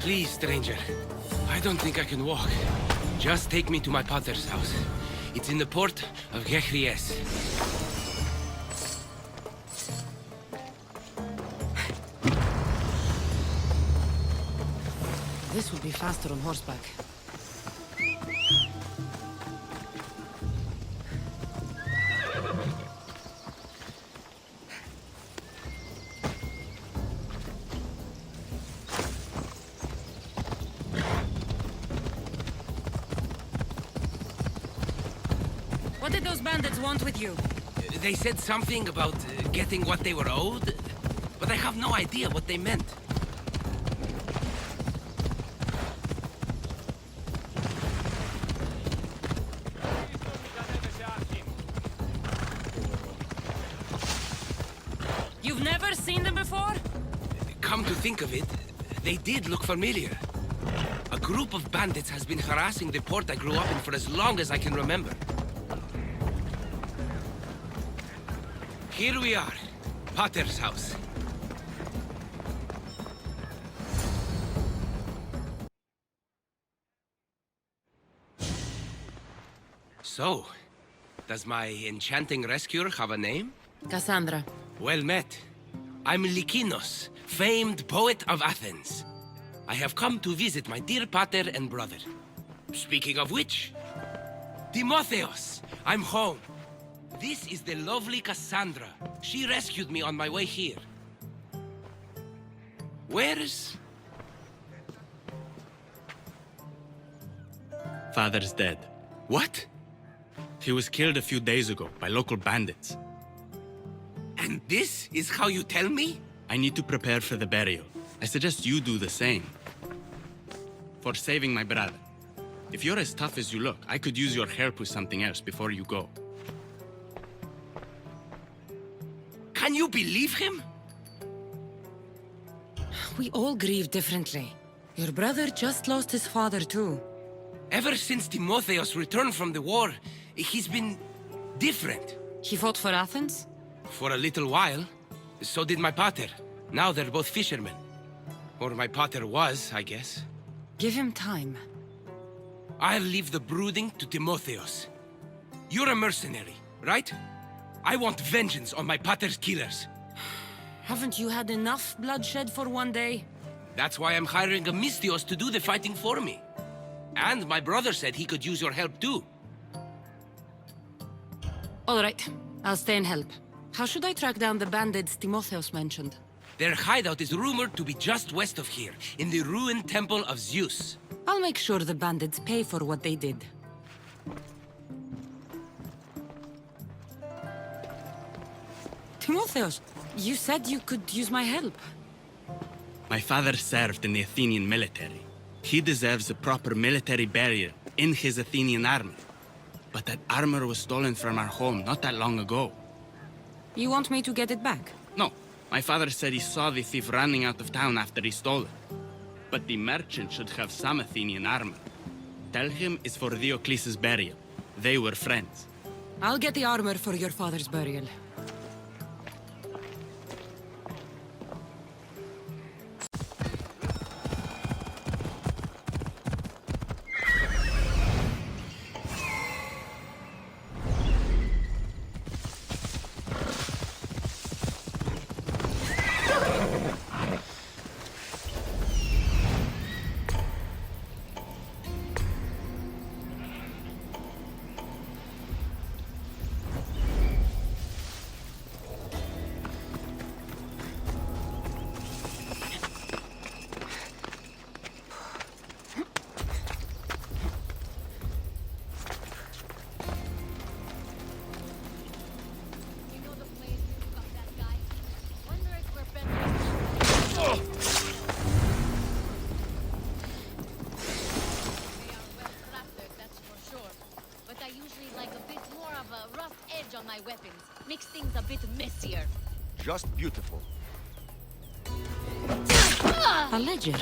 Please, stranger. I don't think I can walk. Just take me to my pater's house. It's in the port of Gechries. This would be faster on horseback. What did those bandits want with you? They said something about getting what they were owed, but I have no idea what they meant. You've never seen them before? Come to think of it, they did look familiar. A group of bandits has been harassing the port I grew up in for as long as I can remember. Here we are, Pater's house. So, does my enchanting rescuer have a name? Kassandra. Well met. I'm Lykinos, famed poet of Athens. I have come to visit my dear pater and brother. Speaking of which, Timotheos, I'm home. This is the lovely Kassandra. She rescued me on my way here. Where's... Father's dead. What? He was killed a few days ago by local bandits. And this is how you tell me? I need to prepare for the burial. I suggest you do the same. For saving my brother. If you're as tough as you look, I could use your help with something else before you go. Can you believe him? We all grieve differently. Your brother just lost his father too. Ever since Timotheos returned from the war, he's been different. He fought for Athens? For a little while. So did my pater. Now they're both fishermen. Or my pater was, I guess. Give him time. I'll leave the brooding to Timotheos. You're a mercenary, right? I want vengeance on my pater's killers. Haven't you had enough bloodshed for one day? That's why I'm hiring a Mystios to do the fighting for me. And my brother said he could use your help too. All right, I'll stay and help. How should I track down the bandits Timotheos mentioned? Their hideout is rumored to be just west of here, in the ruined temple of Zeus. I'll make sure the bandits pay for what they did. Timotheos, you said you could use my help. My father served in the Athenian military. He deserves a proper military burial in his Athenian armor. But that armor was stolen from our home not that long ago. You want me to get it back? No, my father said he saw the thief running out of town after he stole it. But the merchant should have some Athenian armor. Tell him it's for Diocles' burial. They were friends. I'll get the armor for your father's burial. On my weapons. Makes things a bit messier. Just beautiful. A ledger.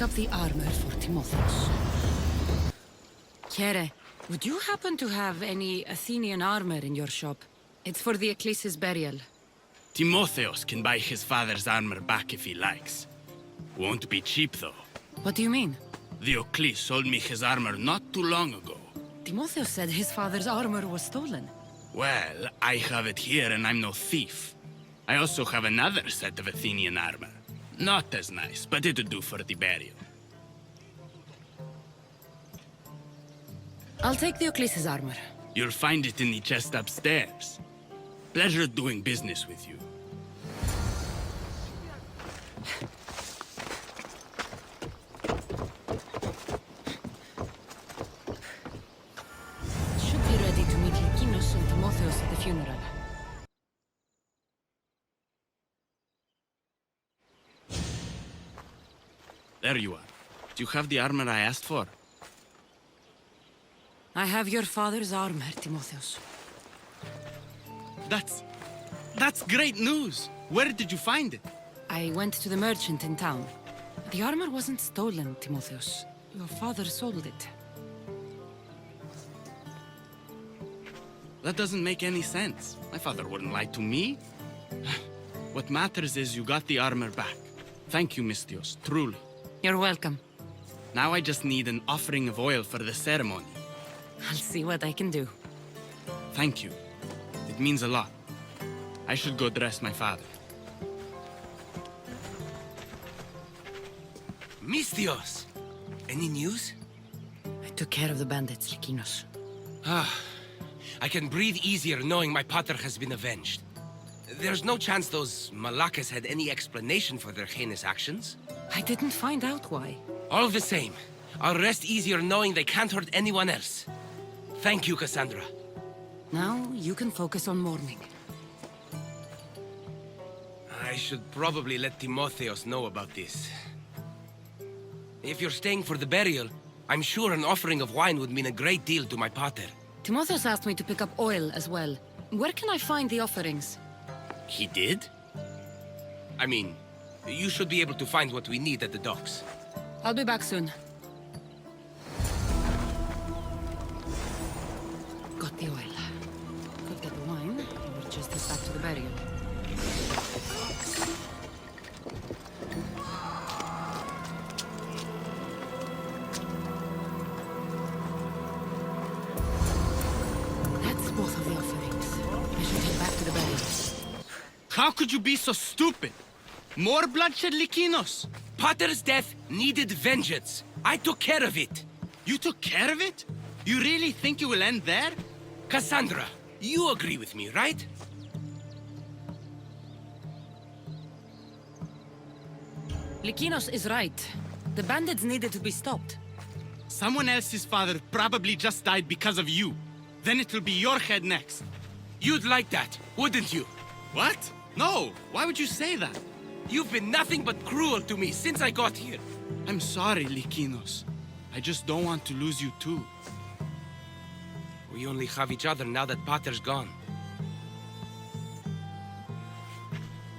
up the armor for Timotheos. Kere, would you happen to have any Athenian armor in your shop? It's for the Ecclesi's burial. Timotheos can buy his father's armor back if he likes. Won't be cheap, though. What do you mean? The Eccles sold me his armor not too long ago. Timotheos said his father's armor was stolen. Well, I have it here and I'm no thief. I also have another set of Athenian armor. Not as nice, but it'll do for the burial. I'll take the Ecclesi's armor. You'll find it in the chest upstairs. Pleasure doing business with you. Should be ready to meet Lykinos and Timotheos at the funeral. There you are. Do you have the armor I asked for? I have your father's armor, Timotheos. That's great news! Where did you find it? I went to the merchant in town. The armor wasn't stolen, Timotheos. Your father sold it. That doesn't make any sense. My father wouldn't lie to me. What matters is you got the armor back. Thank you, Misthios, truly. You're welcome. Now I just need an offering of oil for the ceremony. I'll see what I can do. Thank you. It means a lot. I should go dress my father. Misthios! Any news? I took care of the bandits, Lykinos. I can breathe easier knowing my pater has been avenged. There's no chance those Malakas had any explanation for their heinous actions. I didn't find out why. All the same, I'll rest easier knowing they can't hurt anyone else. Thank you, Kassandra. Now you can focus on mourning. I should probably let Timotheos know about this. If you're staying for the burial, I'm sure an offering of wine would mean a great deal to my pater. Timotheos asked me to pick up oil as well. Where can I find the offerings? He did? I mean, you should be able to find what we need at the docks. I'll be back soon. Got the oil. Could get the wine, or just head back to the burial. That's both of the offerings. I should head back to the burial. How could you be so stupid? More bloodshed, Lykinos? Pater's death needed vengeance. I took care of it. You took care of it? You really think it will end there? Kassandra, you agree with me, right? Lykinos is right. The bandits needed to be stopped. Someone else's father probably just died because of you. Then it will be your head next. You'd like that, wouldn't you? What? No! Why would you say that? You've been nothing but cruel to me since I got here. I'm sorry, Lykinos. I just don't want to lose you too. We only have each other now that Pater's gone.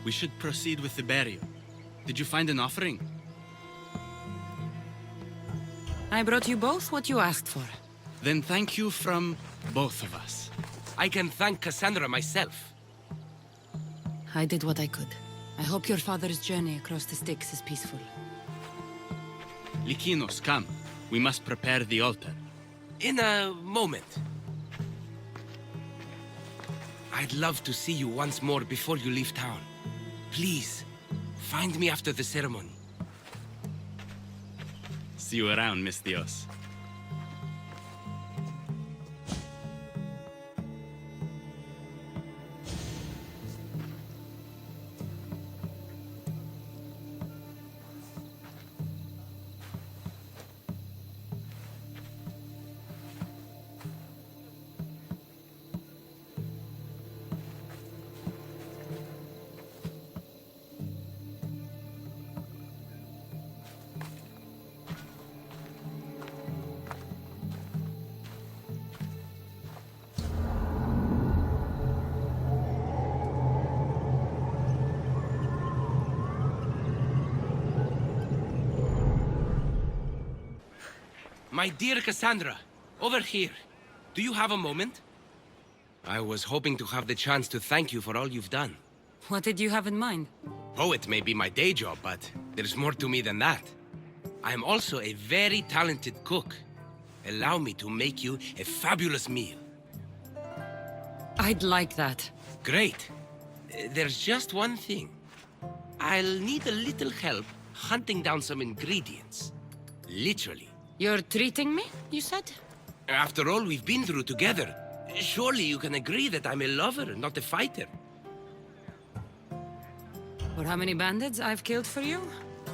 We should proceed with the burial. Did you find an offering? I brought you both what you asked for. Then thank you from both of us. I can thank Kassandra myself. I did what I could. I hope your father's journey across the Styx is peaceful. Lykinos, come. We must prepare the altar. In a moment. I'd love to see you once more before you leave town. Please, find me after the ceremony. See you around, Misthios. My dear Kassandra, over here. Do you have a moment? I was hoping to have the chance to thank you for all you've done. What did you have in mind? Poet may be my day job, but there's more to me than that. I'm also a very talented cook. Allow me to make you a fabulous meal. I'd like that. Great. There's just one thing. I'll need a little help hunting down some ingredients. Literally. You're treating me, you said? After all we've been through together, surely you can agree that I'm a lover, not a fighter. For how many bandits I've killed for you?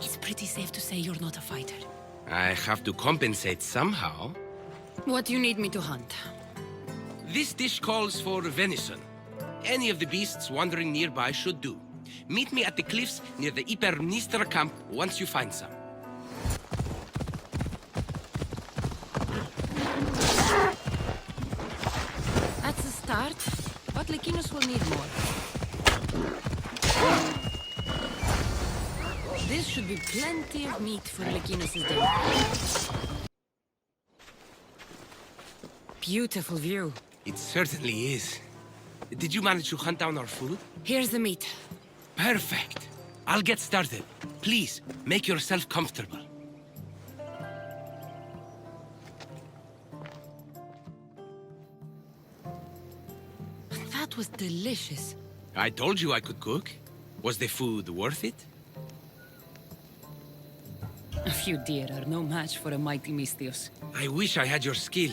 It's pretty safe to say you're not a fighter. I have to compensate somehow. What do you need me to hunt? This dish calls for venison. Any of the beasts wandering nearby should do. Meet me at the cliffs near the Ipermnistra camp once you find some. That's a start, but Lykinos will need more. This should be plenty of meat for Lykinos' dinner. Beautiful view. It certainly is. Did you manage to hunt down our food? Here's the meat. Perfect. I'll get started. Please, make yourself comfortable. That was delicious. I told you I could cook. Was the food worth it? A few deer are no match for a mighty Timotheos. I wish I had your skill.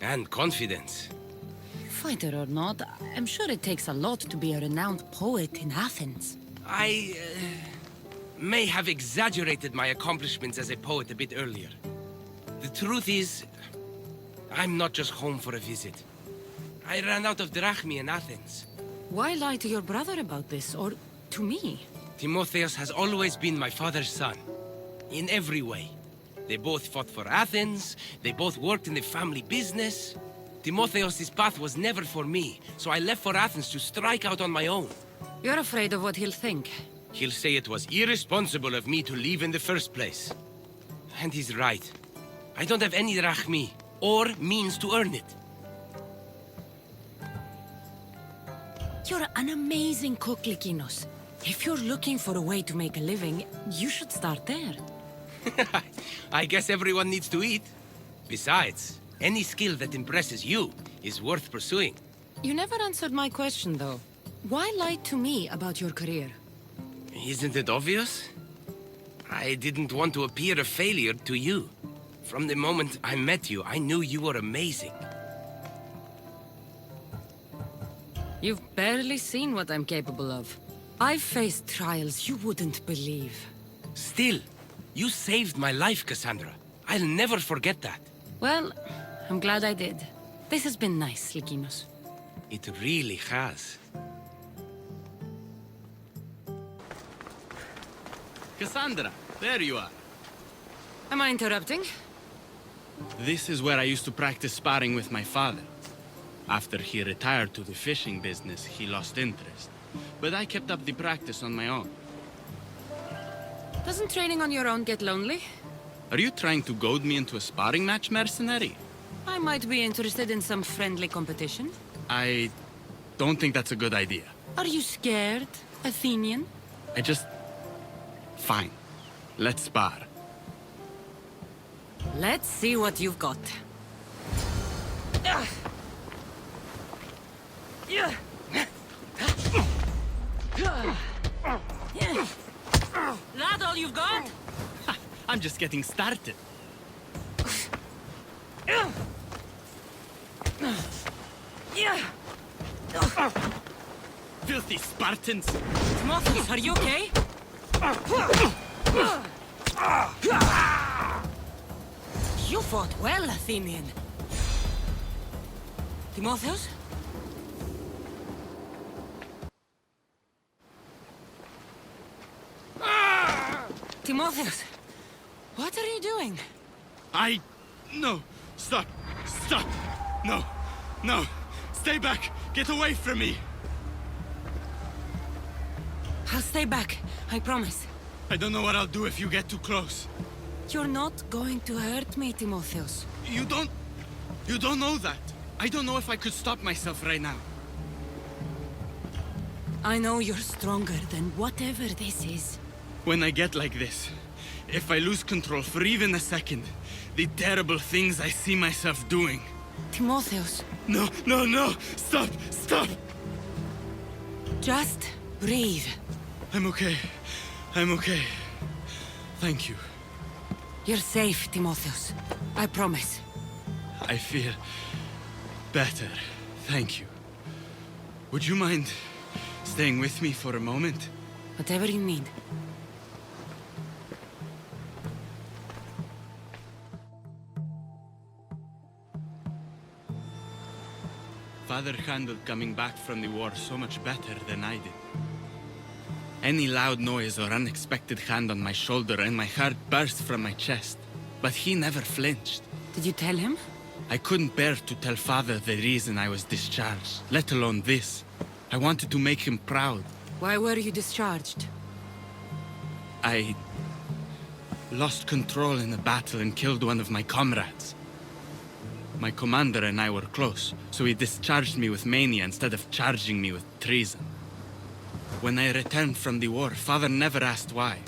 And confidence. Fighter or not, I'm sure it takes a lot to be a renowned poet in Athens. I may have exaggerated my accomplishments as a poet a bit earlier. The truth is, I'm not just home for a visit. I ran out of drachmi in Athens. Why lie to your brother about this, or to me? Timotheos has always been my father's son. In every way. They both fought for Athens, they both worked in the family business. Timotheos' path was never for me, so I left for Athens to strike out on my own. You're afraid of what he'll think. He'll say it was irresponsible of me to leave in the first place. And he's right. I don't have any drachmi, or means to earn it. You're an amazing cook, Lykinos. If you're looking for a way to make a living, you should start there. I guess everyone needs to eat. Besides, any skill that impresses you is worth pursuing. You never answered my question, though. Why lie to me about your career? Isn't it obvious? I didn't want to appear a failure to you. From the moment I met you, I knew you were amazing. You've barely seen what I'm capable of. I've faced trials you wouldn't believe. Still, you saved my life, Kassandra. I'll never forget that. Well, I'm glad I did. This has been nice, Lykinos. It really has. Kassandra, there you are. Am I interrupting? This is where I used to practice sparring with my father. After he retired to the fishing business, he lost interest. But I kept up the practice on my own. Doesn't training on your own get lonely? Are you trying to goad me into a sparring match, mercenary? I might be interested in some friendly competition. I don't think that's a good idea. Are you scared, Athenian? Fine. Let's spar. Let's see what you've got. That all you've got? I'm just getting started. Filthy Spartans! Timotheos, are you okay? You fought well, Athenian. Timotheos? Timotheos, what are you doing? No! Stop! Stop! No! No! Stay back! Get away from me! I'll stay back, I promise. I don't know what I'll do if you get too close. You're not going to hurt me, Timotheos. You don't know that. I don't know if I could stop myself right now. I know you're stronger than whatever this is. When I get like this, if I lose control for even a second, the terrible things I see myself doing. Timotheos, No, no, no! Stop! Stop! just breathe. I'm okay. I'm okay. Thank you. You're safe, Timotheos. I promise. I feel better. Thank you. Would you mind staying with me for a moment? Whatever you need. Father handled coming back from the war so much better than I did. Any loud noise or unexpected hand on my shoulder and my heart burst from my chest. But he never flinched. Did you tell him? I couldn't bear to tell Father the reason I was discharged, let alone this. I wanted to make him proud. Why were you discharged? I lost control in a battle and killed one of my comrades. My commander and I were close, so he discharged me with mania instead of charging me with treason. When I returned from the war, Father never asked why.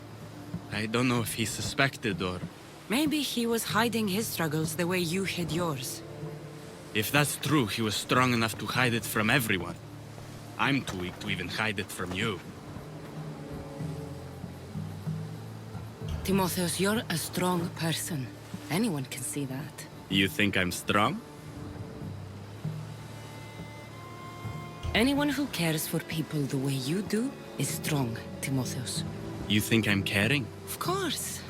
I don't know if he suspected or... Maybe he was hiding his struggles the way you hid yours. If that's true, he was strong enough to hide it from everyone. I'm too weak to even hide it from you. Timotheos, you're a strong person. Anyone can see that. You think I'm strong? Anyone who cares for people the way you do is strong, Timotheos. You think I'm caring? Of course.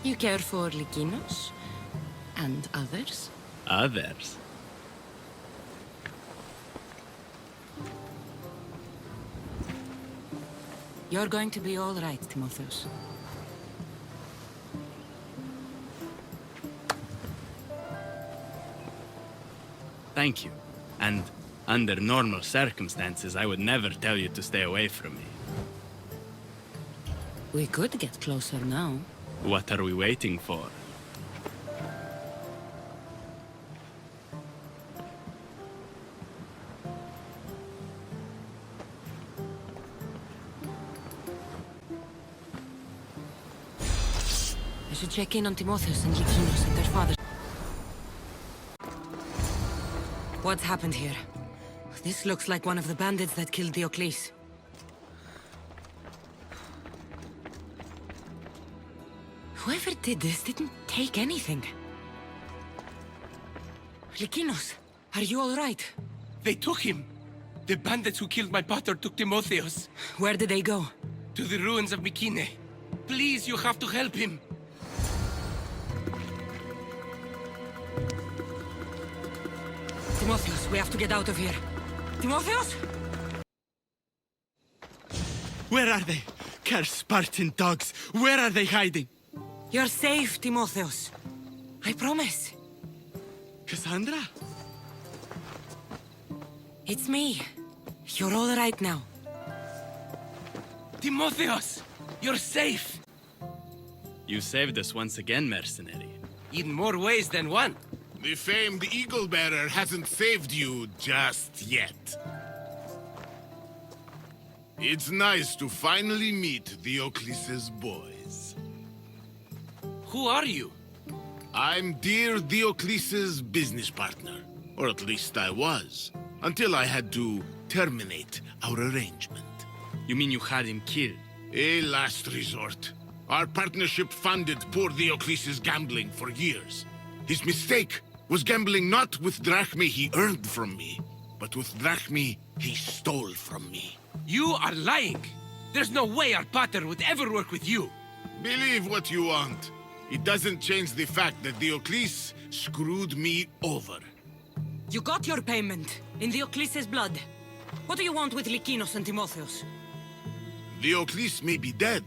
You care for Lykinos and others. Others? You're going to be all right, Timotheos. Thank you. And under normal circumstances, I would never tell you to stay away from me. We could get closer now. What are we waiting for? I should check in on Timotheos and Lykinos and their father. What's happened here? This looks like one of the bandits that killed Diocles. Whoever did this didn't take anything. Lykinos, are you all right? They took him. The bandits who killed my pater took Timotheos Where did they go? to the ruins of Mykine. Please, you have to help him. Timotheos, we have to get out of here. Timotheos? Where are they? Cursed Spartan dogs! Where are they hiding? You're safe, Timotheos. I promise. Kassandra? It's me. You're all right now. Timotheos, you're safe. You saved us once again, mercenary. In more ways than one. The famed Eagle Bearer hasn't saved you just yet. It's nice to finally meet Diocles' boys. Who are you? I'm dear Diocles' business partner. Or at least I was. Until I had to terminate our arrangement. You mean you had him killed? A last resort. Our partnership funded poor Diocles' gambling for years. His mistake was gambling not with drachmae he earned from me, but with drachmae he stole from me. You are lying. There's no way our pater would ever work with you. Believe what you want. It doesn't change the fact that Diocles screwed me over. You got your payment in Diocles' blood. What do you want with Lykinos and Timotheos? Diocles may be dead,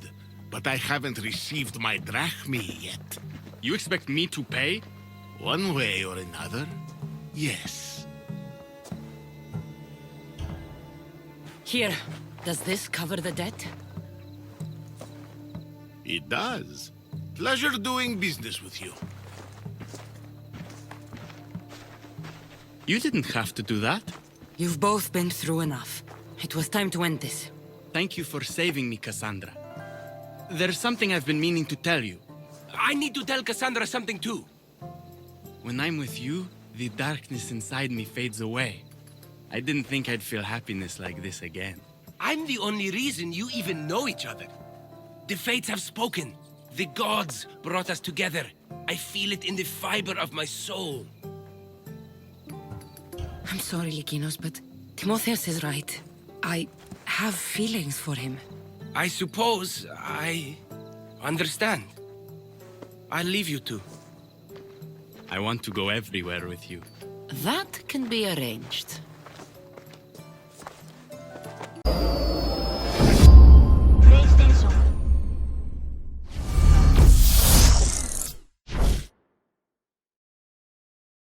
but I haven't received my drachmae yet. You expect me to pay? One way or another, yes. Here, does this cover the debt? It does. Pleasure doing business with you. You didn't have to do that. You've both been through enough. It was time to end this. Thank you for saving me, Kassandra. There's something I've been meaning to tell you. I need to tell Kassandra something too. When I'm with you, the darkness inside me fades away. I didn't think I'd feel happiness like this again. I'm the only reason you even know each other. The fates have spoken. The gods brought us together. I feel it in the fiber of my soul. I'm sorry, Lykinos, but Timotheos is right. I have feelings for him. I suppose I understand. I'll leave you two. I want to go everywhere with you. That can be arranged.